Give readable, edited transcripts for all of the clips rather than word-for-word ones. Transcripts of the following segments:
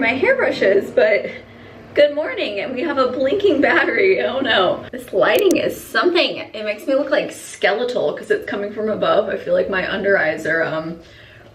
my hairbrushes, but good morning, and we have a blinking battery. Oh no. This lighting is something. It makes me look like skeletal because it's coming from above. I feel like my under eyes are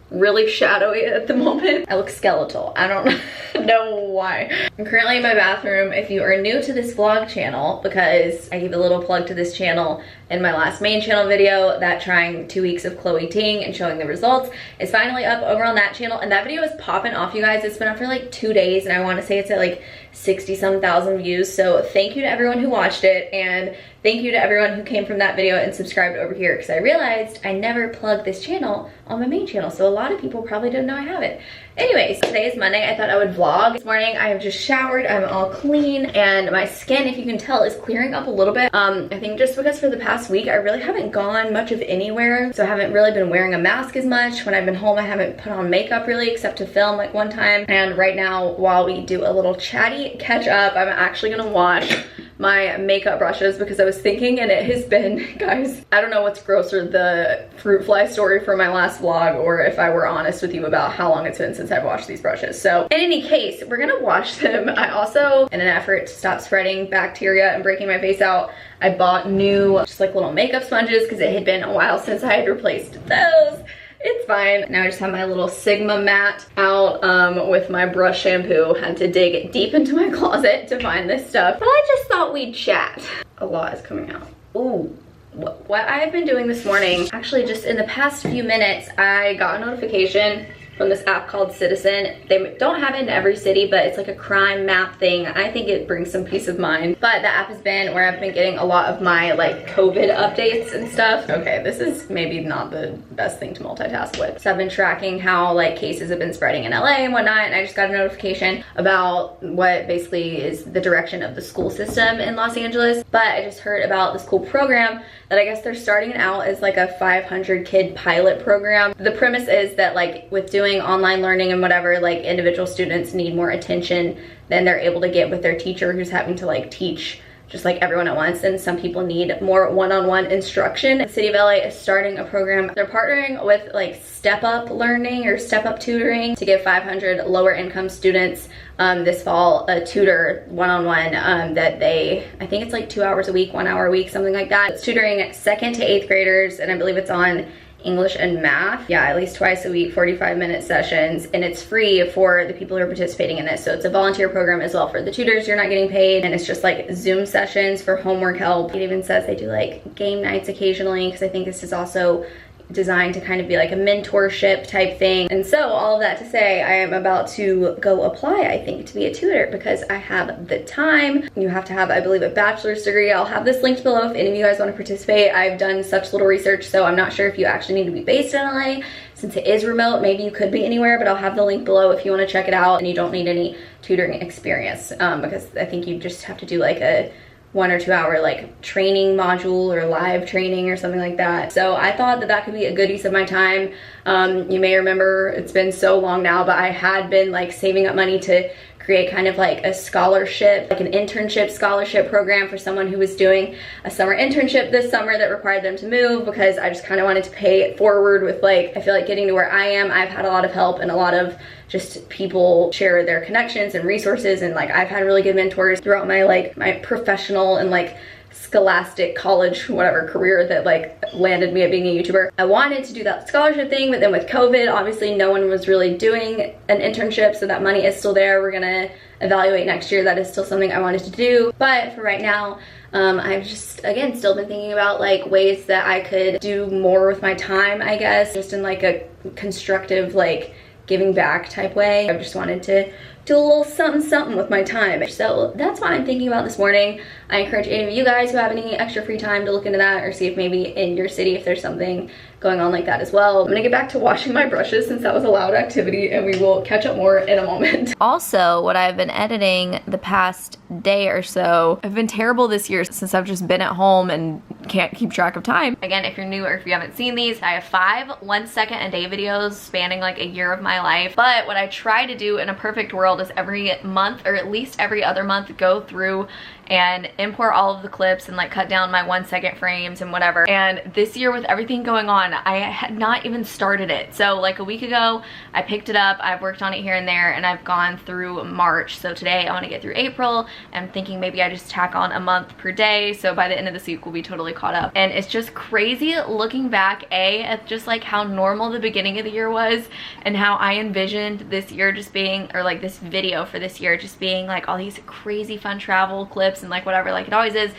really shadowy at the moment. I look skeletal. I don't know why. I'm currently in my bathroom. If you are new to this vlog channel, because I gave a little plug to this channel in my last main channel video, that trying 2 weeks of Chloe Ting and showing the results is finally up over on that channel, and that video is popping off, you guys. It's been up for like 2 days, and I want to say it's at like 60-some thousand views. So thank you to everyone who watched it, and thank you to everyone who came from that video and subscribed over here, because I realized I never plugged this channel on my main channel, so a lot of people probably didn't know I have it. Anyways, today is Monday. I thought I would vlog. This morning I have just showered. I'm all clean, and my skin, if you can tell, is clearing up a little bit. I think just because for the past week I really haven't gone much of anywhere, so I haven't really been wearing a mask as much. When I've been home, I haven't put on makeup really, except to film like one time. And right now, while we do a little chatty catch up, I'm actually gonna wash my makeup brushes, because I was thinking, and it has been, guys, I don't know what's grosser, the fruit fly story from my last vlog, or if I were honest with you about how long it's been since I've washed these brushes. So in any case, we're gonna wash them. I also, in an effort to stop spreading bacteria and breaking my face out, I bought new just like little makeup sponges, because it had been a while since I had replaced those. It's fine. Now I just have my little Sigma mat out with my brush shampoo. Had to dig deep into my closet to find this stuff, but I just thought we'd chat. A lot is coming out. Ooh. What I've been doing this morning, actually just in the past few minutes, I got a notification from this app called Citizen. They don't have it in every city, but it's like a crime map thing. I think it brings some peace of mind. But the app has been where I've been getting a lot of my like COVID updates and stuff. Okay, this is maybe not the best thing to multitask with. So I've been tracking how like cases have been spreading in LA and whatnot, and I just got a notification about what basically is the direction of the school system in Los Angeles. But I just heard about the school program that I guess they're starting out as like a 500 kid pilot program. The premise is that like with doing online learning and whatever, like individual students need more attention than they're able to get with their teacher, who's having to like teach just like everyone at once, and some people need more one-on-one instruction. The city of LA is starting a program. They're partnering with like Step Up Learning or Step Up Tutoring to give 500 lower income students this fall a tutor one-on-one that they, I think it's like 2 hours a week, 1 hour a week, something like that. It's tutoring 2nd to 8th graders, and I believe it's on English and math. Yeah, at least twice a week, 45-minute sessions, and it's free for the people who are participating in this. So it's a volunteer program as well for the tutors. You're not getting paid, and it's just like Zoom sessions for homework help. It even says they do like game nights occasionally, because I think this is also designed to kind of be like a mentorship type thing. And so all of that to say, I am about to go apply, I think, to be a tutor, because I have the time. You have to have, I believe, a bachelor's degree. I'll have this linked below if any of you guys want to participate. I've done such little research, so I'm not sure if you actually need to be based in LA. Since it is remote, maybe you could be anywhere, but I'll have the link below if you want to check it out, and you don't need any tutoring experience, because I think you just have to do like a 1 or 2 hour like training module or live training or something like that. So I thought that that could be a good use of my time. You may remember, it's been so long now, but I had been like saving up money to create kind of like a scholarship, like an internship scholarship program for someone who was doing a summer internship this summer that required them to move, because I just kind of wanted to pay it forward with like, I feel like getting to where I am, I've had a lot of help and a lot of just people share their connections and resources, and like I've had really good mentors throughout my like my professional and like scholastic college whatever career that like landed me at being a YouTuber. I wanted to do that scholarship thing, but then with COVID, obviously no one was really doing an internship, so that money is still there. We're gonna evaluate next year. That is still something I wanted to do, but for right now, I've just, again, still been thinking about like ways that I could do more with my time, I guess, just in like a constructive, like giving back type way. I just wanted to do a little something with my time. So that's what I'm thinking about this morning. I encourage any of you guys who have any extra free time to look into that, or see if maybe in your city if there's something going on like that as well. I'm gonna get back to washing my brushes since that was a loud activity, and we will catch up more in a moment. Also, what I've been editing the past day or so, I've been terrible this year since I've just been at home and can't keep track of time. Again, if you're new or if you haven't seen these, I have 5 1-second a day videos spanning like a year of my life. But what I try to do in a perfect world is every month, or at least every other month, go through and import all of the clips and like cut down my 1-second frames and whatever. And this year with everything going on, I had not even started it. So like a week ago, I picked it up, I've worked on it here and there, and I've gone through March. So today I want to get through April. I'm thinking maybe I just tack on a month per day. So by the end of this week, we'll be totally caught up. And it's just crazy looking back, at just like how normal the beginning of the year was and how I envisioned this year just being, or like this video for this year just being like all these crazy fun travel clips and like whatever, like it always is.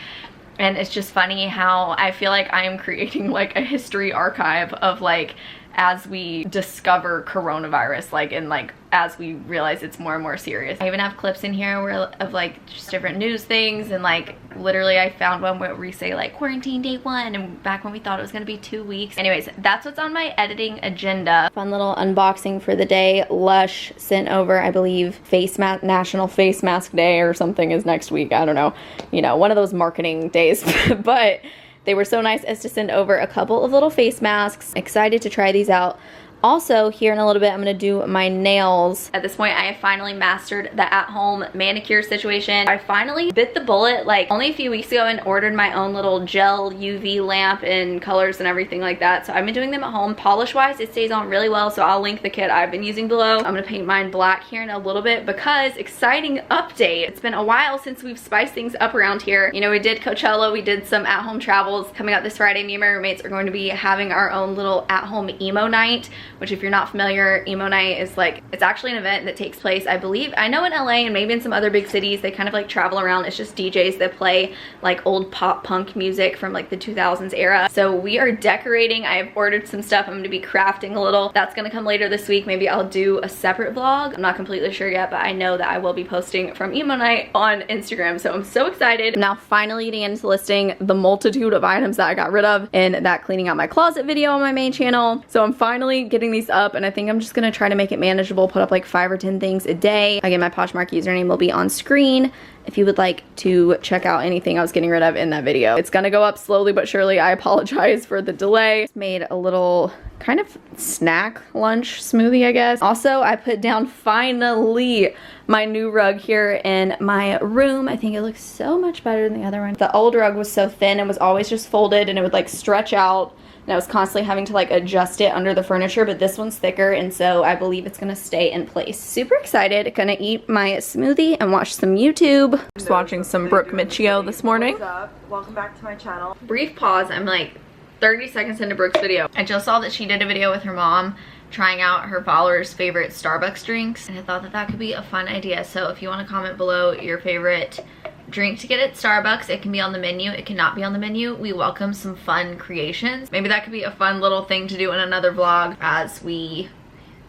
And it's just funny how I feel like I am creating like a history archive of like as we discover coronavirus, like, and like as we realize it's more and more serious. I even have clips in here where of like just different news things, and like literally I found one where we say like quarantine day 1, and back when we thought it was gonna be 2 weeks. Anyways, that's what's on my editing agenda. Fun little unboxing for the day. Lush sent over, I believe, National Face Mask Day or something is next week. I don't know, you know, one of those marketing days. But they were so nice as to send over a couple of little face masks. Excited to try these out. Also, here in a little bit, I'm gonna do my nails. At this point, I have finally mastered the at-home manicure situation. I finally bit the bullet like only a few weeks ago and ordered my own little gel UV lamp and colors and everything like that. So I've been doing them at home. Polish-wise, it stays on really well, so I'll link the kit I've been using below. I'm gonna paint mine black here in a little bit because exciting update. It's been a while since we've spiced things up around here. You know, we did Coachella, we did some at-home travels. Coming up this Friday, me and my roommates are going to be having our own little at-home emo night, which if you're not familiar, emo night is like, it's actually an event that takes place, I believe, I know in LA and maybe in some other big cities, they kind of like travel around. It's just DJs that play like old pop punk music from like the 2000s era. So we are decorating. I have ordered some stuff. I'm gonna be crafting a little. That's gonna come later this week. Maybe I'll do a separate vlog. I'm not completely sure yet, but I know that I will be posting from emo night on Instagram. So I'm so excited. I'm now finally getting into listing the multitude of items that I got rid of in that cleaning out my closet video on my main channel. So I'm finally getting these up, and I think I'm just gonna try to make it manageable, put up like 5 or 10 things a day. Again, my Poshmark username will be on screen if you would like to check out anything I was getting rid of in that video. It's gonna go up slowly but surely. I apologize for the delay. Made a little kind of snack lunch smoothie, I guess. Also, I put down finally my new rug here in my room. I think it looks so much better than the other one. The old rug was so thin and was always just folded, and it would like stretch out, and I was constantly having to like adjust it under the furniture, but this one's thicker, and so I believe it's gonna stay in place. Super excited. Gonna eat my smoothie and watch some YouTube. Just watching some Brooke Michio this morning. What's up? Welcome back to my channel. Brief pause. I'm like 30 seconds into Brooke's video. I just saw that she did a video with her mom trying out her followers' favorite Starbucks drinks, and I thought that that could be a fun idea. So if you want to comment below your favorite drink to get at Starbucks, it can be on the menu, it cannot be on the menu. We welcome some fun creations. Maybe that could be a fun little thing to do in another vlog as we,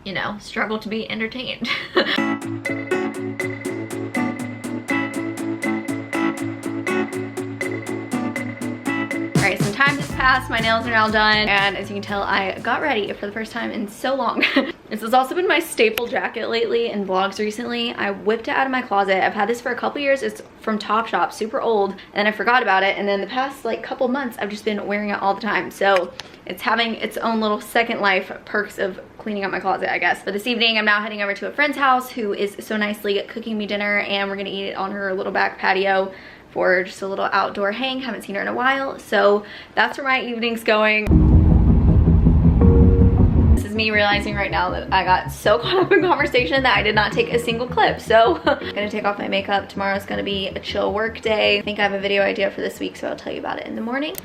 you know, struggle to be entertained. Alright, some time has passed, my nails are now done, and as you can tell, I got ready for the first time in so long. This has also been my staple jacket lately in vlogs recently. I whipped it out of my closet. I've had this for a couple years. It's from Topshop, super old, and I forgot about it, and then the past like couple months I've just been wearing it all the time. So it's having its own little second life, perks of cleaning out my closet, I guess. But this evening I'm now heading over to a friend's house who is so nicely cooking me dinner, and we're gonna eat it on her little back patio for just a little outdoor hang. Haven't seen her in a while, so that's where my evening's going. This is me realizing right now that I got so caught up in conversation that I did not take a single clip. So I'm gonna take off my makeup. Tomorrow's gonna be a chill work day. I think I have a video idea for this week, so I'll tell you about it in the morning.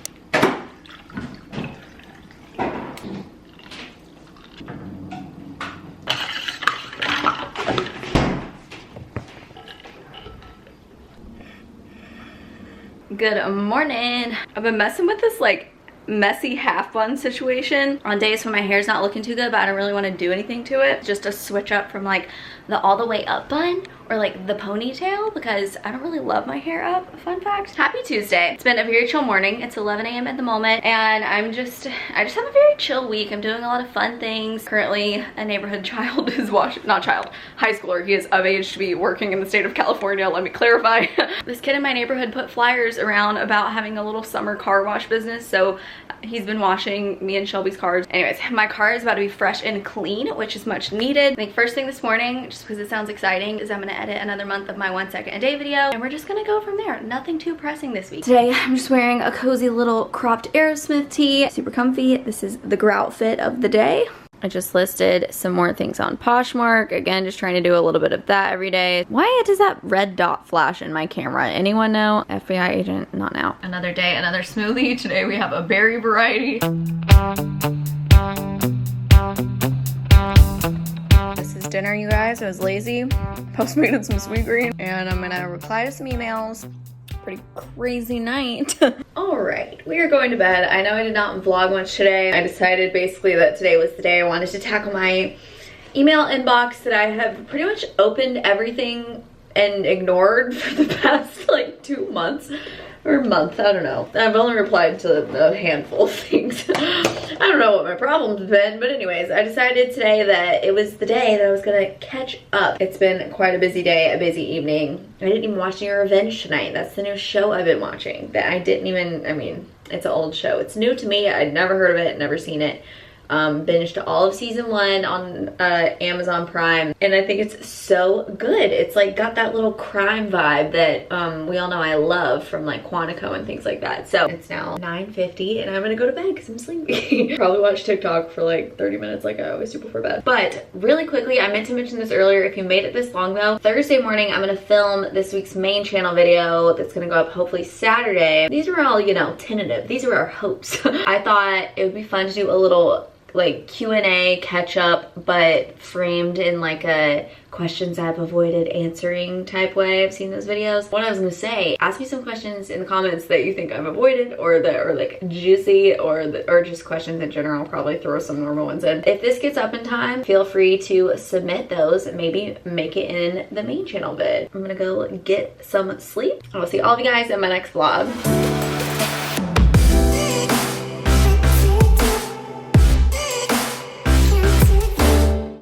Good morning. I've been messing with this like messy half bun situation on days when my hair's not looking too good, but I don't really want to do anything to it. Just a switch up from like the all the way up bun or like the ponytail, because I don't really love my hair up. Fun fact. Happy Tuesday. It's been a very chill morning. It's 11 a.m. at the moment, and I just have a very chill week. I'm doing a lot of fun things. Currently, a neighborhood child is high schooler. He is of age to be working in the state of California, let me clarify. This kid in my neighborhood put flyers around about having a little summer car wash business, so he's been washing me and Shelby's cars. Anyways, my car is about to be fresh and clean, which is much needed. I think first thing this morning, just because it sounds exciting, is I'm gonna edit another month of my 1 second a day video, and we're just gonna go from there. Nothing too pressing this week. Today, I'm just wearing a cozy little cropped Aerosmith tee, super comfy. This is the grout fit of the day. I just listed some more things on Poshmark. Again, just trying to do a little bit of that every day. Why does that red dot flash in my camera? Anyone know? FBI agent, not now. Another day, another smoothie. Today we have a berry variety. This is dinner, you guys. I was lazy. Postmated some sweet green, and I'm gonna reply to some emails. Pretty crazy night. All right, we are going to bed. I know I did not vlog much today. I decided basically that today was the day I wanted to tackle my email inbox that I have pretty much opened everything and ignored for the past like 2 months. Or a month, I don't know. I've only replied to a handful of things. I don't know what my problems have been, but anyways, I decided today that it was the day that I was gonna catch up. It's been quite a busy day, a busy evening. I didn't even watch Your Revenge tonight. That's the new show I've been watching that I didn't even, I mean, it's an old show. It's new to me. I'd never heard of it, never seen it. Binged all of season 1 on Amazon Prime, and I think it's so good. It's like got that little crime vibe that we all know I love from like Quantico and things like that. So it's now 9:50 and I'm gonna go to bed because I'm sleepy. Probably watch TikTok for like 30 minutes like I always do before bed. But really quickly, I meant to mention this earlier, if you made it this long though, Thursday morning I'm gonna film this week's main channel video that's gonna go up hopefully Saturday. These are all, you know, tentative. These are our hopes. I thought it would be fun to do a little like Q&A catch up, but framed in like a questions I've avoided answering type way. I've seen those videos. What I was gonna say, ask me some questions in the comments that you think I've avoided or that are like juicy or just questions in general. I'll probably throw some normal ones in. If this gets up in time, feel free to submit those and maybe make it in the main channel vid. I'm gonna go get some sleep. I will see all of you guys in my next vlog.